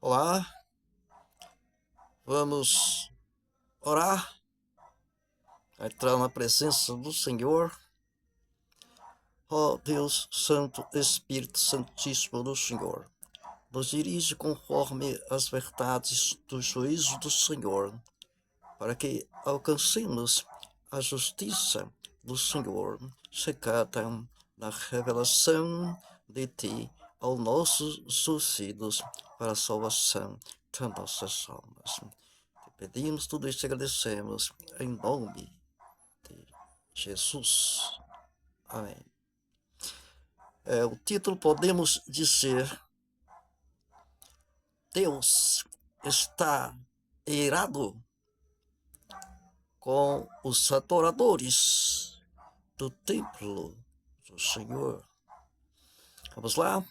Olá, vamos orar, entrar na presença do Senhor. Ó Deus Santo, Espírito Santíssimo do Senhor, nos dirige conforme as verdades do juízo do Senhor, para que alcancemos a justiça do Senhor, secada na revelação de Ti aos nossos ouvidos, para a salvação das nossas almas. Te pedimos tudo isso e agradecemos em nome de Jesus. Amém. O título podemos dizer: Deus está irado com os adoradores do templo do Senhor. Vamos lá?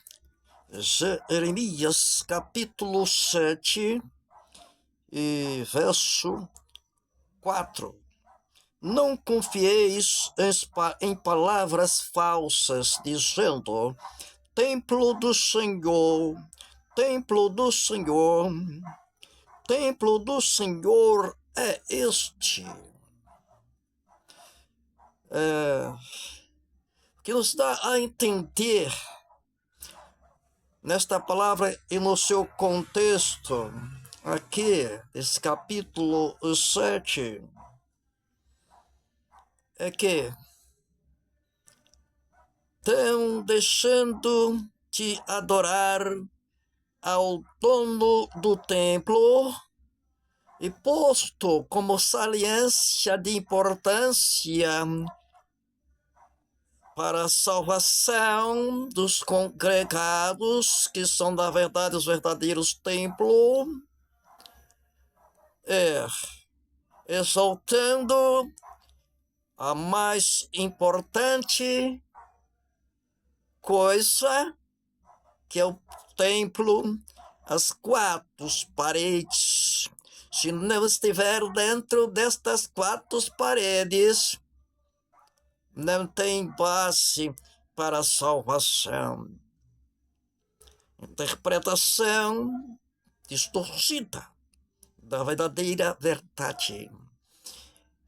Jeremias capítulo 7 e verso 4. Não confieis em palavras falsas, dizendo: templo do Senhor, templo do Senhor, templo do Senhor é este. Que nos dá a entender nesta palavra e no seu contexto, aqui, esse capítulo 7, é que estão deixando de adorar ao dono do templo e posto como saliência de importância para a salvação dos congregados, que são, na verdade, os verdadeiros templos, exaltando a mais importante coisa, que é o templo, as quatro paredes. Se não estiver dentro destas quatro paredes, não tem base para a salvação. Interpretação distorcida da verdadeira verdade.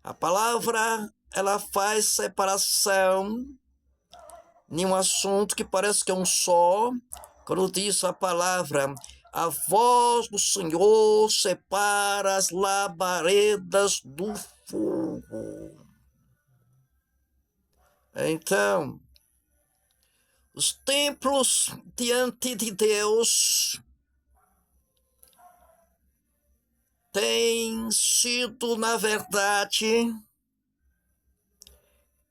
A palavra, ela faz separação em um assunto que parece que é um só, quando diz a palavra: a voz do Senhor separa as labaredas do fogo. Então, os templos diante de Deus têm sido, na verdade,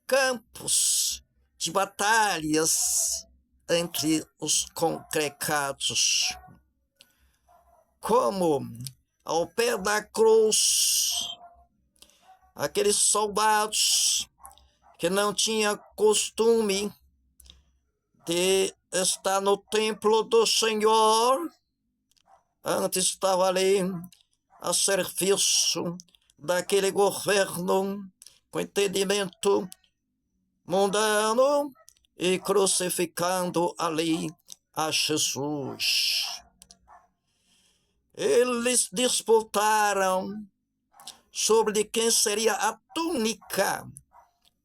campos de batalhas entre os congregados, como ao pé da cruz, aqueles soldados que não tinham costume de estar no templo do Senhor, antes estava ali a serviço daquele governo com entendimento mundano e crucificando ali a Jesus. Eles disputaram sobre quem seria a túnica,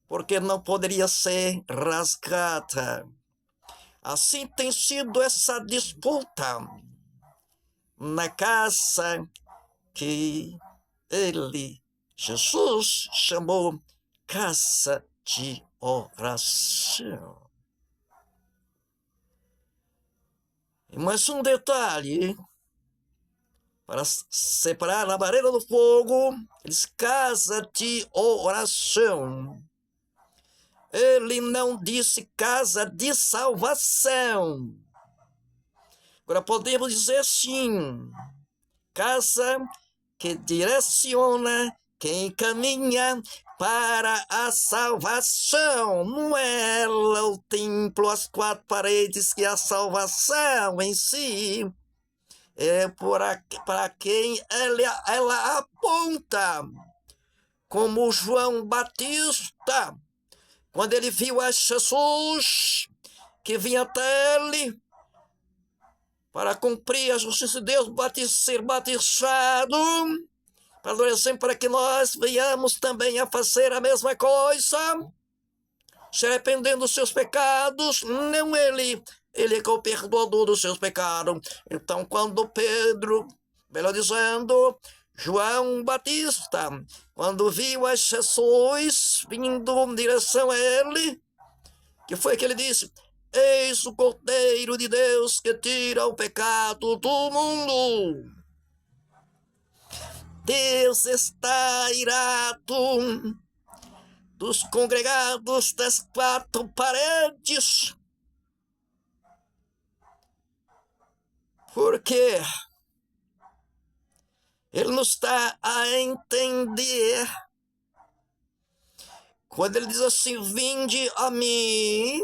porque não poderia ser rasgada. Assim tem sido essa disputa na casa que Jesus, chamou casa de oração. E mais um detalhe: para separar a labareda do fogo, eles casa de oração. Ele não disse casa de salvação. Agora podemos dizer sim, casa que direciona, que encaminha para a salvação. Não é o templo, as quatro paredes, que é a salvação em si. É para quem ela aponta, como João Batista, quando ele viu a Jesus que vinha até ele, para cumprir a justiça de Deus, ser batizado, para exemplo, para que nós venhamos também a fazer a mesma coisa, se arrependendo dos seus pecados. Não ele é que é o perdoador dos seus pecados. Então, quando Pedro, melhor dizendo, João Batista, quando viu a Jesus vindo em direção a ele, que foi que ele disse: eis o Cordeiro de Deus que tira o pecado do mundo. Deus está irado dos congregados das quatro paredes, porque ele nos está a entender quando ele diz assim: vinde a mim.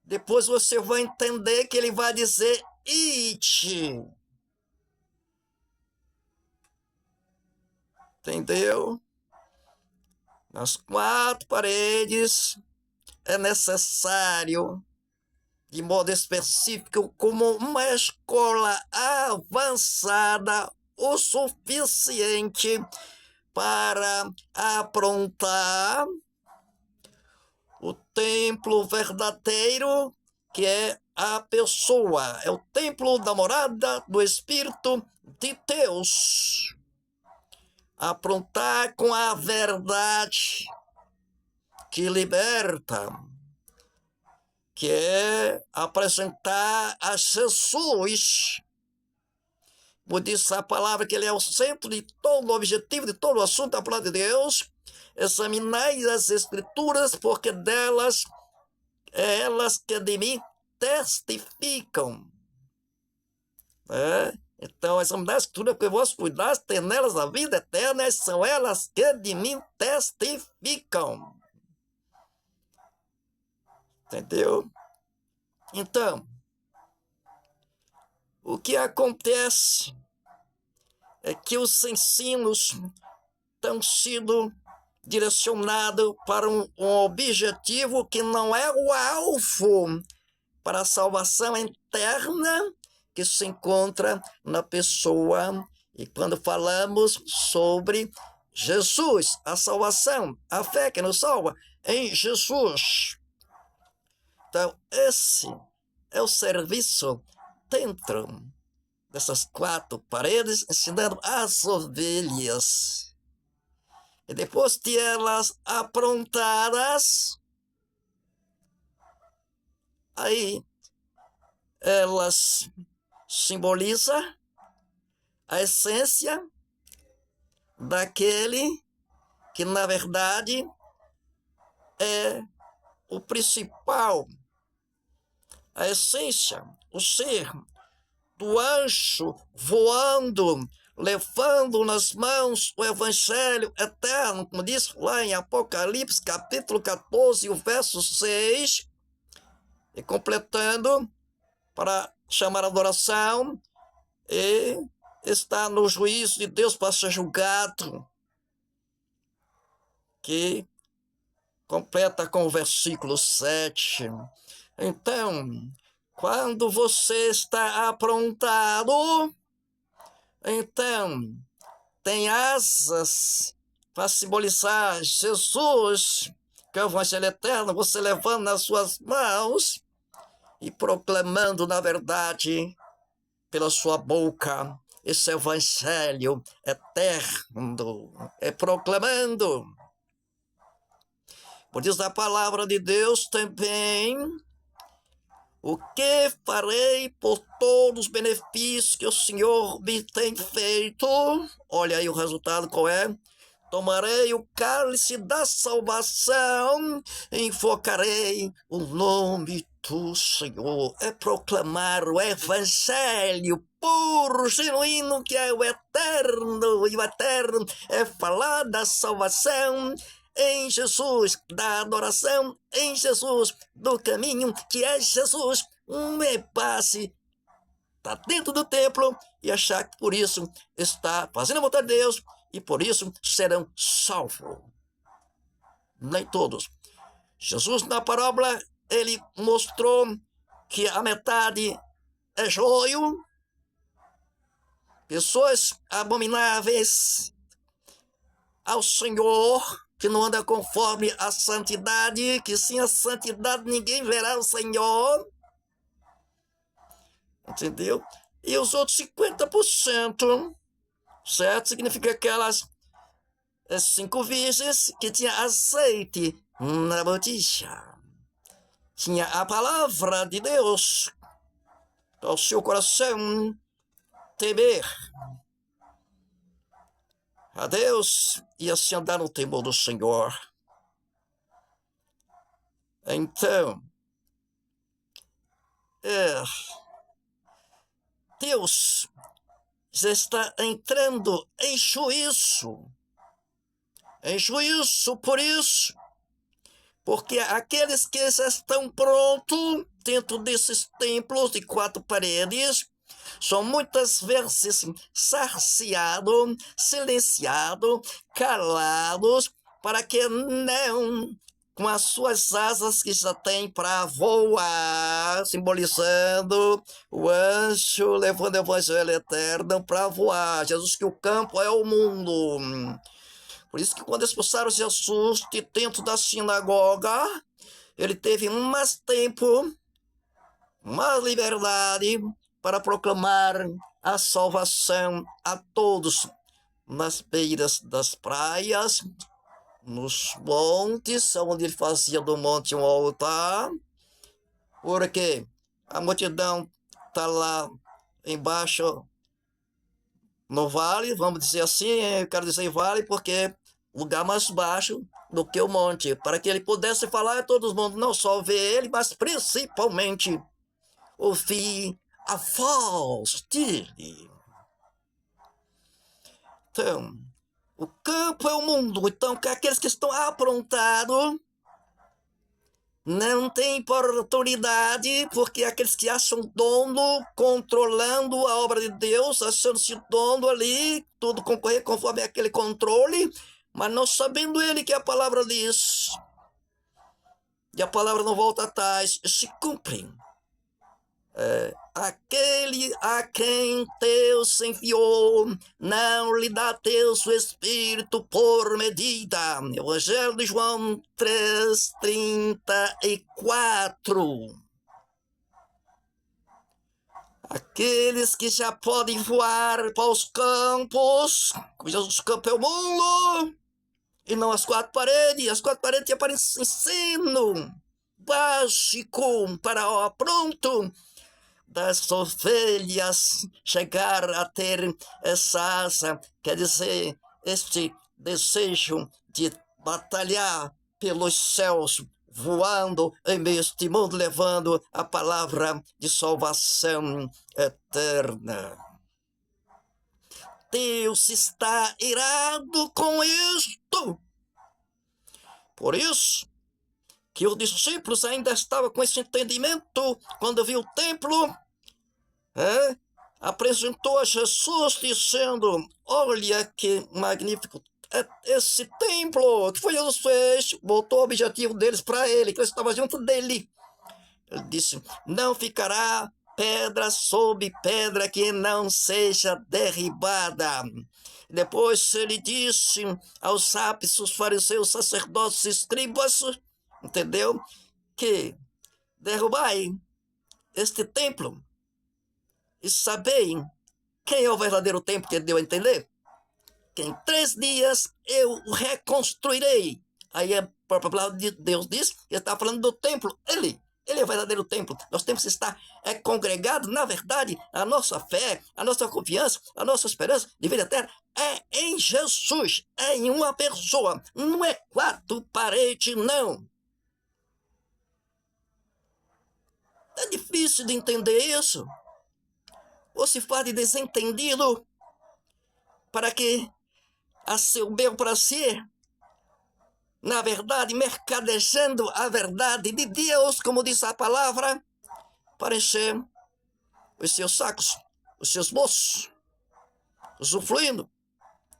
Depois você vai entender que ele vai dizer: ide. Entendeu? Nas quatro paredes é necessário, de modo específico, como uma escola avançada o suficiente para aprontar o templo verdadeiro, que é a pessoa, é o templo da morada do Espírito de Deus. Aprontar com a verdade que liberta, que é apresentar a Jesus. Por isso a palavra que ele é o centro de todo o objetivo, de todo o assunto da palavra de Deus. Examinai as Escrituras, porque delas é elas que de mim testificam. Então, examinar as Escrituras, porque vós cuidados, ter nelas a vida eterna, são elas que de mim testificam. Entendeu? Então, o que acontece é que os ensinos estão sendo direcionados para um objetivo que não é o alvo para a salvação interna que se encontra na pessoa. E quando falamos sobre Jesus, a salvação, a fé que nos salva em Jesus. Então, esse é o serviço dentro dessas quatro paredes, ensinando as ovelhas. E depois de elas aprontadas, aí elas simbolizam a essência daquele que, na verdade, é o principal, a essência, o ser do anjo voando, levando nas mãos o evangelho eterno, como diz lá em Apocalipse, capítulo 14, o verso 6, e completando para chamar a adoração, e está no juízo de Deus para ser julgado, que completa com o versículo 7. Então, quando você está aprontado, então tem asas para simbolizar Jesus, que é o evangelho eterno, você levando nas suas mãos e proclamando, na verdade, pela sua boca, esse evangelho eterno, proclamando. Por isso a palavra de Deus também: o que farei por todos os benefícios que o Senhor me tem feito? Olha aí o resultado qual é. Tomarei o cálice da salvação, invocarei o nome do Senhor. É proclamar o evangelho puro, genuíno, que é o eterno. E o eterno é falar da salvação em Jesus, da adoração em Jesus, do caminho que é Jesus. Me passe está dentro do templo e achar que por isso está fazendo a vontade de Deus e por isso serão salvos. Nem todos. Jesus, na parábola, ele mostrou que a metade é joio, pessoas abomináveis ao Senhor, que não anda conforme a santidade, que sem a santidade ninguém verá o Senhor, entendeu? E os outros 50%, certo? Significa aquelas 5 virgens que tinha azeite na botija, tinha a palavra de Deus ao seu coração temer a Deus e assim andar no temor do Senhor. Então, Deus já está entrando em juízo por isso, porque aqueles que já estão prontos dentro desses templos de 4 paredes são muitas vezes saciados, silenciados, calados, para que não, com as suas asas que já tem para voar, simbolizando o anjo levando o evangelho eterno para voar. Jesus, que o campo é o mundo. Por isso que quando expulsaram Jesus de dentro da sinagoga, ele teve mais tempo, mais liberdade para proclamar a salvação a todos, nas beiras das praias, nos montes, onde ele fazia do monte um altar, porque a multidão está lá embaixo no vale, vamos dizer assim, eu quero dizer vale porque lugar mais baixo do que o monte, para que ele pudesse falar a todo mundo, não só ver ele, mas principalmente ouvir a voz dele. Então, o campo é o mundo, então aqueles que estão aprontados não têm oportunidade, porque aqueles que acham dono, controlando a obra de Deus, achando-se dono ali, tudo concorrer conforme aquele controle, mas não sabendo ele que a palavra diz, e a palavra não volta atrás, se cumpre. Aquele a quem Deus enviou, não lhe dá Deus o Espírito por medida. Evangelho de João 3:34. Aqueles que já podem voar para os campos, cujos campos é o mundo, e não as 4 paredes. As 4 paredes tinham para ensino básico para o pronto das ovelhas chegar a ter essa asa, quer dizer, este desejo de batalhar pelos céus, voando em meio a este mundo, levando a palavra de salvação eterna. Deus está irado com isto. Por isso que os discípulos ainda estavam com esse entendimento quando viu o templo, apresentou a Jesus dizendo, olha que magnífico esse templo, que foi Jesus fez, botou o objetivo deles para ele, que ele estava junto dele. Ele disse, não ficará pedra sobre pedra que não seja derribada. Depois ele disse aos sábios, os fariseus, sacerdotes, escribas, entendeu? Que derrubai este templo e sabei quem é o verdadeiro templo, que ele deu a entender? Que em 3 dias eu o reconstruirei. Aí a própria palavra de Deus diz que ele está falando do templo. Ele é o verdadeiro templo. Nós temos que estar congregados, na verdade, a nossa fé, a nossa confiança, a nossa esperança de vida eterna é em Jesus, é em uma pessoa, não é 4 paredes, não. É difícil de entender isso. Ou se faz de desentendido para que a seu bel prazer, na verdade, mercadejando a verdade de Deus, como diz a palavra, para encher os seus sacos, os seus bolsos, usufruindo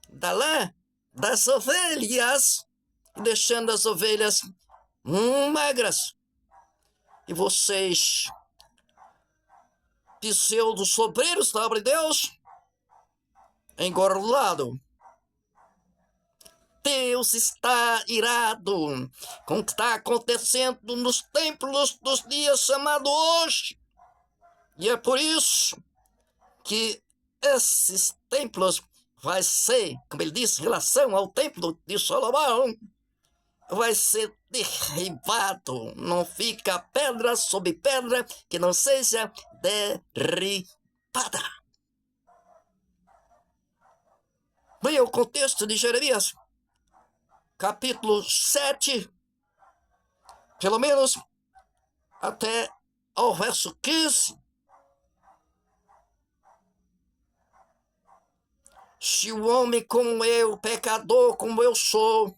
da lã das ovelhas, deixando as ovelhas magras. E vocês pseudo-sobreiros da obra de Deus, engordado. Deus está irado com o que está acontecendo nos templos dos dias chamados hoje. E é por isso que esses templos vai ser, como ele disse, em relação ao templo de Salomão, vai ser derribado. Não fica pedra sobre pedra que não seja derribada. Bem, o contexto de Jeremias, capítulo 7, pelo menos até ao verso 15. Se o homem como eu, pecador como eu sou,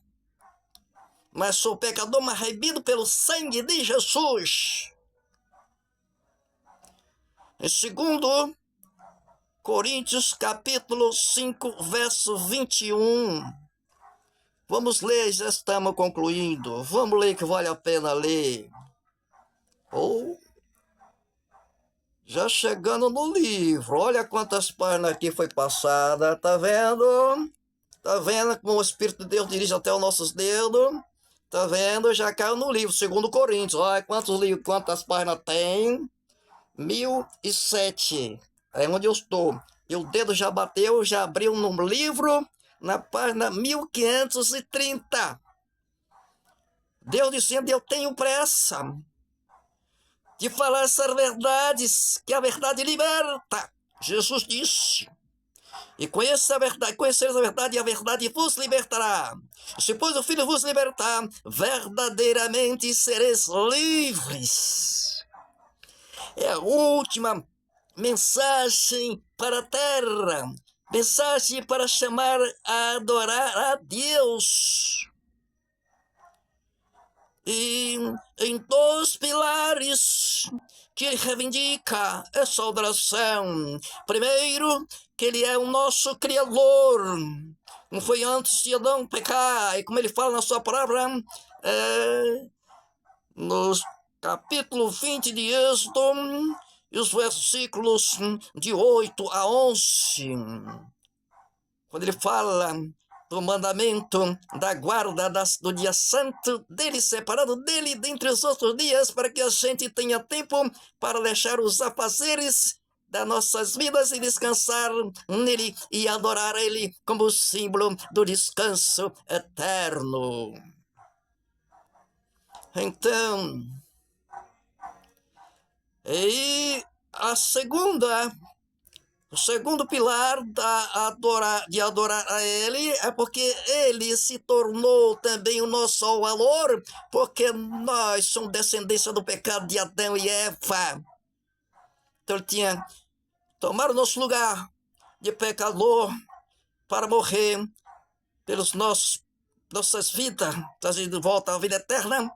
mas sou pecador, mas remido pelo sangue de Jesus. Em 2 Coríntios, capítulo 5, verso 21. Vamos ler, já estamos concluindo. Vamos ler que vale a pena ler. Ou já chegando no livro. Olha quantas páginas aqui foi passada. Tá vendo? Tá vendo como o Espírito de Deus dirige até os nossos dedos? Tá vendo? Já caiu no livro, 2 Coríntios. Olha quantas páginas tem. 1007. É onde eu estou. E o dedo já bateu, já abriu no livro, na página 1530. Deus dizendo: eu tenho pressa de falar essas verdades, que a verdade liberta. Jesus disse: e conhecereis a verdade, e a verdade vos libertará. Se, pois, o Filho vos libertar, verdadeiramente sereis livres. É a última mensagem para a terra, mensagem para chamar a adorar a Deus. E em 2 pilares que ele reivindica essa adoração. Primeiro, que ele é o nosso Criador. Não foi antes de Adão pecar. E como ele fala na sua palavra, nos capítulo 20 de Êxodo, e os versículos de 8 a 11, quando ele fala do mandamento da guarda do dia santo, dele separado dele dentre os outros dias, para que a gente tenha tempo para deixar os afazeres das nossas vidas e descansar nele e adorar ele como símbolo do descanso eterno. Então, e o segundo pilar de adorar a ele é porque ele se tornou também o nosso valor, porque nós somos descendência do pecado de Adão e Eva. Então ele tinha tomado o nosso lugar de pecador para morrer pelas nossas vidas, trazendo de volta à vida eterna,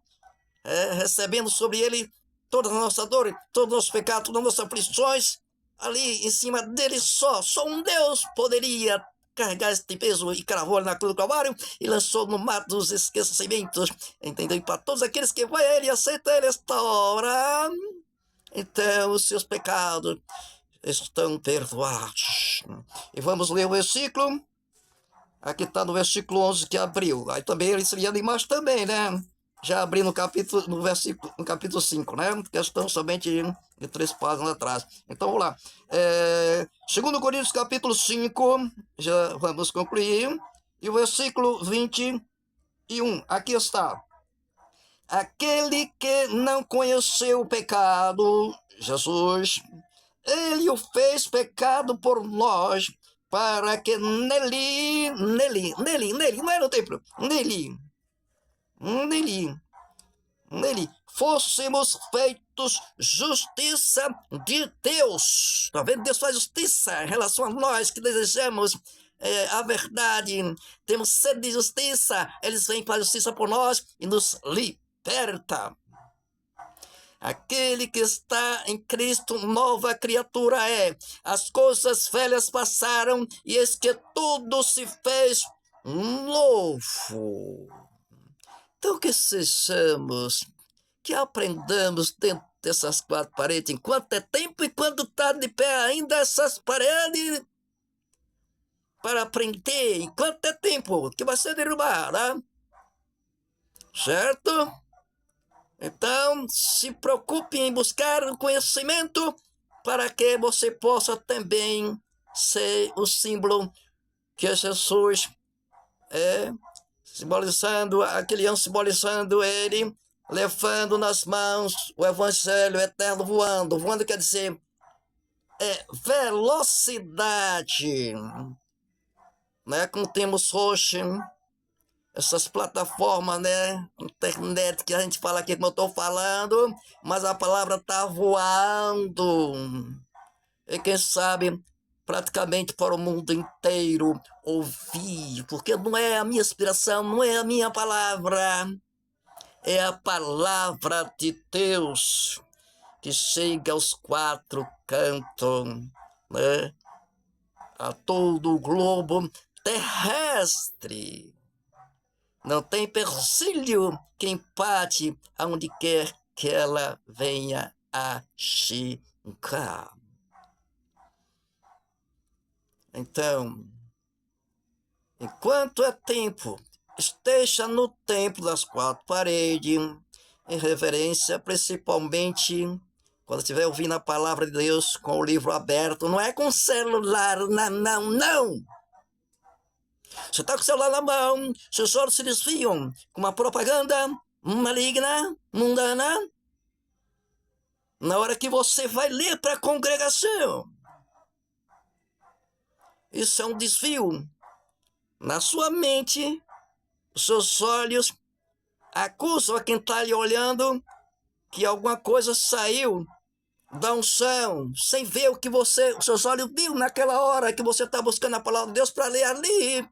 recebendo sobre ele toda a nossa dor, todo o nosso pecado, todas as nossas aflições. Ali em cima dele só um Deus poderia carregar este peso, e cravou na cruz do Calvário e lançou no mar dos esquecimentos. Entendeu? E para todos aqueles que vai a ele e aceitam ele esta hora, então os seus pecados estão perdoados. E vamos ler o versículo. Aqui está no versículo 11 que abriu. Aí também ele seria de imagem também, né? Já abri no capítulo 5, né? Questão somente de 3 páginas atrás. Então, vamos lá. 2 Coríntios, capítulo 5, já vamos concluir. E o versículo 21, aqui está. Aquele que não conheceu o pecado, Jesus, ele o fez pecado por nós, para que nele, não é no templo, nele fôssemos feitos justiça de Deus. Está vendo? Deus faz justiça em relação a nós que desejamos a verdade, temos sede de justiça. Eles vêm para a justiça por nós e nos liberta. Aquele que está em Cristo, nova criatura é. As coisas velhas passaram e eis que tudo se fez novo. Então que sejamos, que aprendamos dentro dessas quatro paredes, enquanto é tempo e quando está de pé ainda essas paredes para prender, enquanto é tempo que vai ser derrubada, certo? Então, se preocupe em buscar o conhecimento para que você possa também ser o símbolo que Jesus é, simbolizando, aquele anjo simbolizando ele, levando nas mãos o evangelho eterno voando. Voando quer dizer velocidade, né? Como temos hoje essas plataformas, né? Internet que a gente fala aqui como eu estou falando, mas a palavra está voando. E quem sabe praticamente para o mundo inteiro ouvir, porque não é a minha inspiração, não é a minha palavra, é a palavra de Deus que chega aos quatro cantos, né? A todo o globo terrestre. Não tem empecilho que empate aonde quer que ela venha a chegar. Então, enquanto é tempo, esteja no templo das quatro paredes, em reverência, principalmente quando estiver ouvindo a palavra de Deus com o livro aberto. Não é com o celular, não. Você está com o celular na mão, seus olhos se desviam com uma propaganda maligna, mundana, na hora que você vai ler para a congregação. Isso é um desvio. Na sua mente, os seus olhos acusam a quem está lhe olhando que alguma coisa saiu da unção, sem ver o que os seus olhos viram naquela hora que você está buscando a palavra de Deus para ler ali.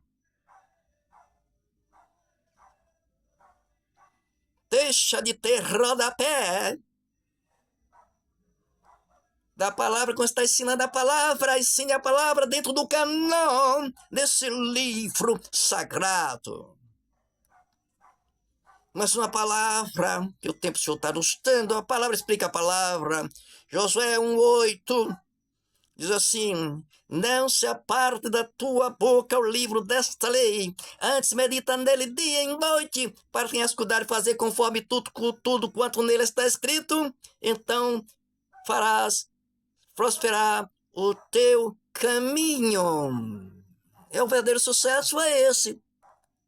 Deixa de ter rodapé da palavra, quando está ensinando a palavra, ensine a palavra dentro do canon desse livro sagrado. Mas uma palavra que o tempo do Senhor está nos dando, a palavra explica a palavra. Josué 1:8 diz assim: não se aparte da tua boca o livro desta lei, antes medita nele dia e noite, para que escudar e fazer conforme tudo quanto nele está escrito, então farás prosperar o teu caminho. O verdadeiro sucesso é esse,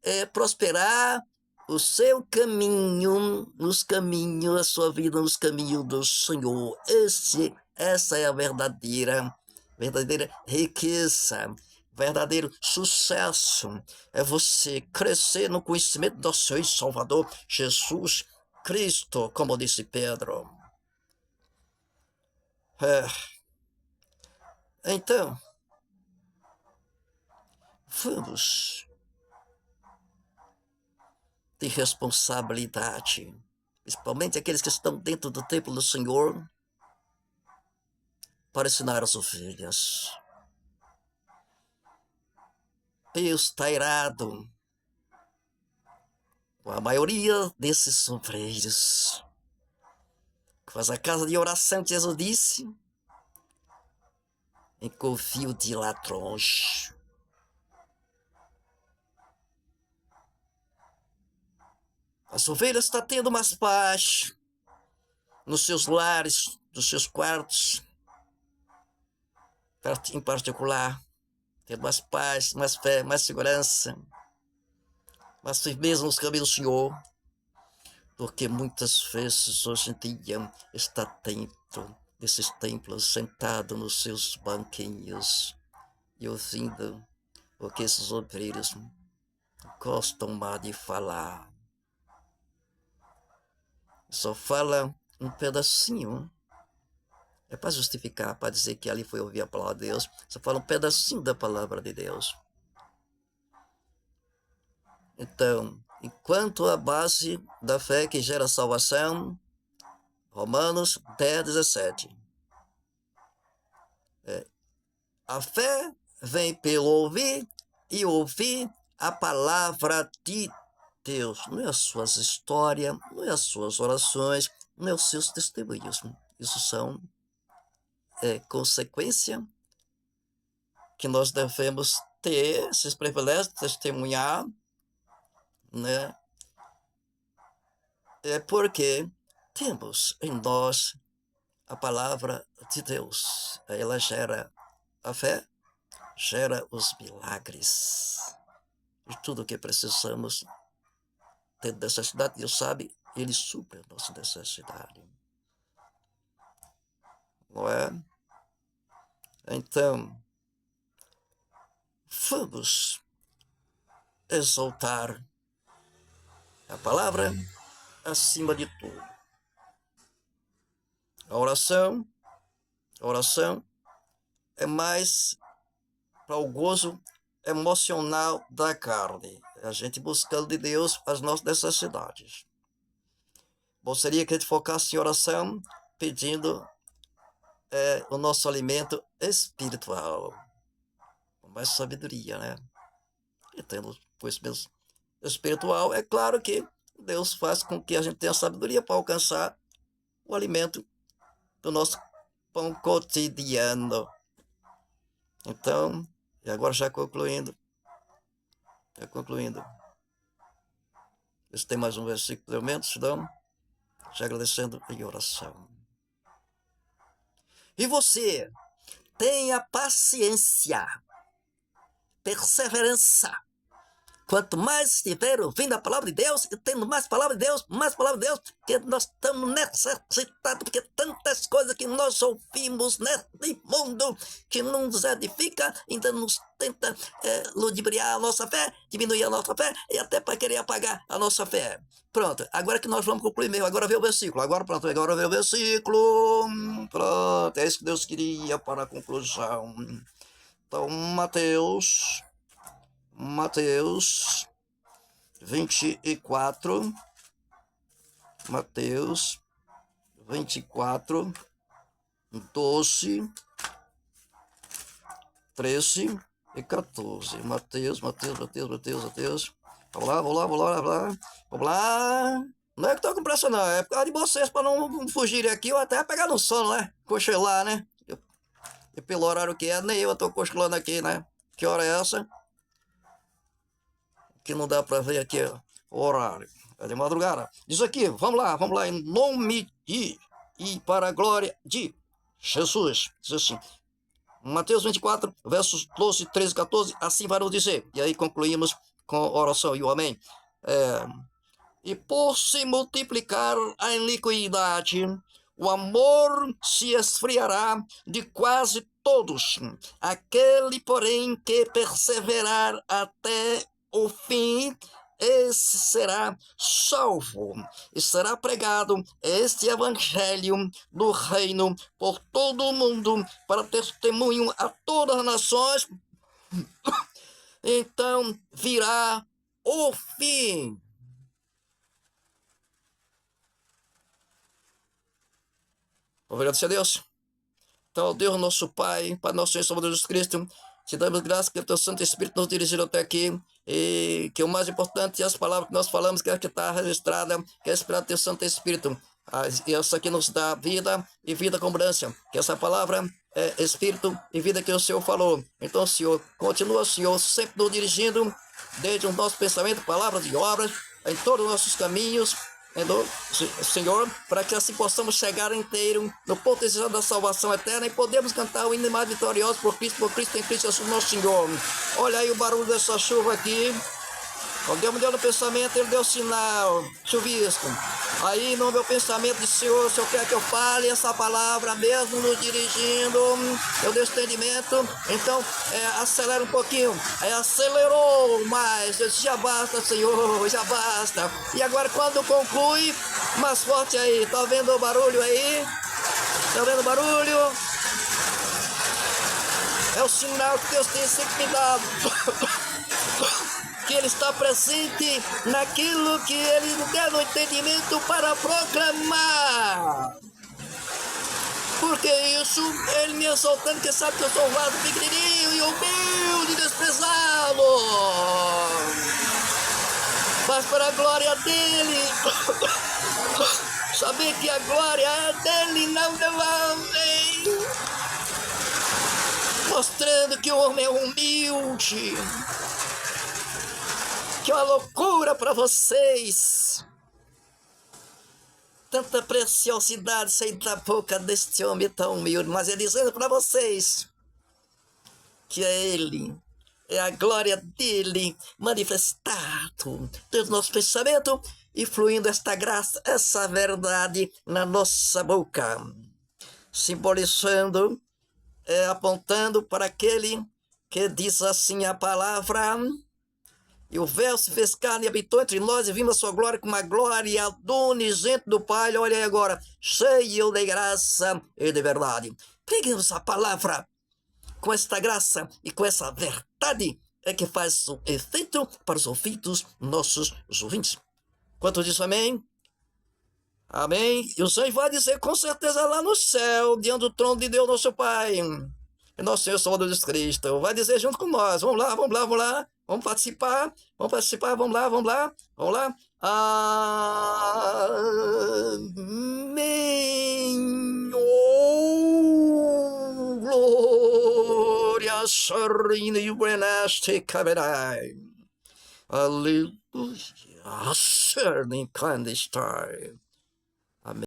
é prosperar o seu caminho, nos caminhos, a sua vida nos caminhos do Senhor. Essa é a verdadeira riqueza, verdadeiro sucesso. É você crescer no conhecimento do Senhor e Salvador Jesus Cristo, como disse Pedro. Então, vamos ter responsabilidade, principalmente aqueles que estão dentro do templo do Senhor, para ensinar as ovelhas. Deus está irado com a maioria desses obreiros, que faz a casa de oração que Jesus disse, em covil de ladrões. As ovelhas estão tendo mais paz nos seus lares, nos seus quartos, em particular, tendo mais paz, mais fé, mais segurança, mais firmeza nos caminhos do Senhor, porque muitas vezes hoje em dia está dentro desses templos, sentado nos seus banquinhos e ouvindo o que esses obreiros gostam mais de falar. Só fala um pedacinho. É para justificar, para dizer que ali foi ouvir a palavra de Deus. Só fala um pedacinho da palavra de Deus. Então, enquanto a base da fé que gera salvação, Romanos 10:17. A fé vem pelo ouvir e ouvir a palavra de Deus. Não é as suas histórias, não é as suas orações, nos seus testemunhos. Isso são consequência que nós devemos ter, esses privilégios de testemunhar, né? É porque temos em nós a palavra de Deus. Ela gera a fé, gera os milagres. E tudo o que precisamos ter necessidade, Deus sabe, Ele supre a nossa necessidade. Não é? Então, vamos exaltar a palavra acima de tudo. A oração é mais para o gozo emocional da carne. A gente buscando de Deus as nossas necessidades. Gostaria que a gente focasse em oração, pedindo o nosso alimento espiritual. Com mais sabedoria, né? E tendo conhecimento espiritual, é claro que Deus faz com que a gente tenha sabedoria para alcançar o alimento do nosso pão cotidiano. Então, e agora já concluindo. Se tem mais um versículo, pelo menos, então, já agradecendo em oração. E você, tenha paciência, perseverança. Quanto mais estiver ouvindo a palavra de Deus, e tendo mais palavra de Deus, que nós estamos necessitados, porque tantas coisas que nós ouvimos neste mundo, que não nos edifica, ainda nos tenta ludibriar a nossa fé, diminuir a nossa fé, e até para querer apagar a nossa fé. Pronto, agora que nós vamos concluir mesmo, agora vem o versículo, agora vem o versículo, pronto, é isso que Deus queria para a conclusão. Então, Mateus 24, Mateus 24, 12, 13 e 14. Mateus. Vamos lá. Não é que estou com pressa, não. É por causa de vocês, para não fugirem aqui ou até pegar no sono, né? Cochilar, né? E pelo horário que é, nem eu estou cochilando aqui, né? Que hora é essa? Que não dá para ver aqui o horário. É de madrugada. Diz aqui, vamos lá, em nome de e para a glória de Jesus. Diz assim, Mateus 24, versos 12, 13 e 14, assim vai nos dizer. E aí concluímos com a oração e o amém. E por se multiplicar a iniquidade, o amor se esfriará de quase todos. Aquele, porém, que perseverar até o fim, esse será salvo. E será pregado este evangelho do reino por todo o mundo, para testemunho a todas as nações. Então virá o fim. Vamos agradecer a Deus. Então, Deus nosso Pai, Pai nosso Senhor Salvador Jesus Cristo, te damos graças que o teu Santo Espírito nos dirigiu até aqui, e que o mais importante é as palavras que nós falamos, que está registrada, que é esperar teu Santo Espírito. E essa aqui nos dá vida e vida com abundância, que essa palavra é Espírito e vida que o Senhor falou. Então, Senhor, continua, Senhor, sempre nos dirigindo, desde o nosso pensamento, palavras e obras, em todos os nossos caminhos, Senhor, para que assim possamos chegar inteiro no potencial da salvação eterna e podemos cantar o hino mais vitorioso por Cristo em Cristo Jesus nosso Senhor. Olha aí o barulho dessa chuva aqui. Quando Deus me deu no pensamento, Ele deu sinal, chuvisco. Aí no meu pensamento disse, Senhor, o Senhor quer que eu fale essa palavra mesmo nos dirigindo, eu dei entendimento, então acelera um pouquinho. Aí acelerou mais, eu disse, já basta, Senhor, já basta. E agora quando conclui, mais forte aí, tá vendo o barulho aí? Tá vendo o barulho? É o sinal que Deus tem sempre me dado. Que Ele está presente naquilo que Ele nos deu no entendimento para proclamar. Porque isso, Ele me exaltando, que sabe que eu sou um vaso pequenininho e humilde e desprezado. Mas para a glória dEle, Saber que a glória é dele não devolve. Mostrando que o homem é humilde. Que é uma loucura para vocês. Tanta preciosidade sair da boca deste homem tão humilde. Mas ele dizendo para vocês que é ele, é a glória dele manifestado dentro do nosso pensamento e fluindo esta graça, essa verdade na nossa boca. Simbolizando, apontando para aquele que diz assim a palavra... E o Verbo se fez carne e habitou entre nós e vimos a sua glória como a glória do unigênito do Pai. Olha aí agora, cheio de graça e de verdade. Peguemos a palavra com esta graça e com essa verdade é que faz o efeito para os ouvidos nossos ouvintes. Quanto disso, amém? Amém. E o Senhor vai dizer com certeza lá no céu, diante do trono de Deus, nosso Pai, e nosso Senhor Salvador Jesus Cristo. Vai dizer junto com nós. Vamos lá, vamos lá, vamos lá. Vamos participar, vamos lá, vamos lá, vamos lá. Amém. Oh, glória, serena e buenaste caberai. Aleluia, serena clandestine.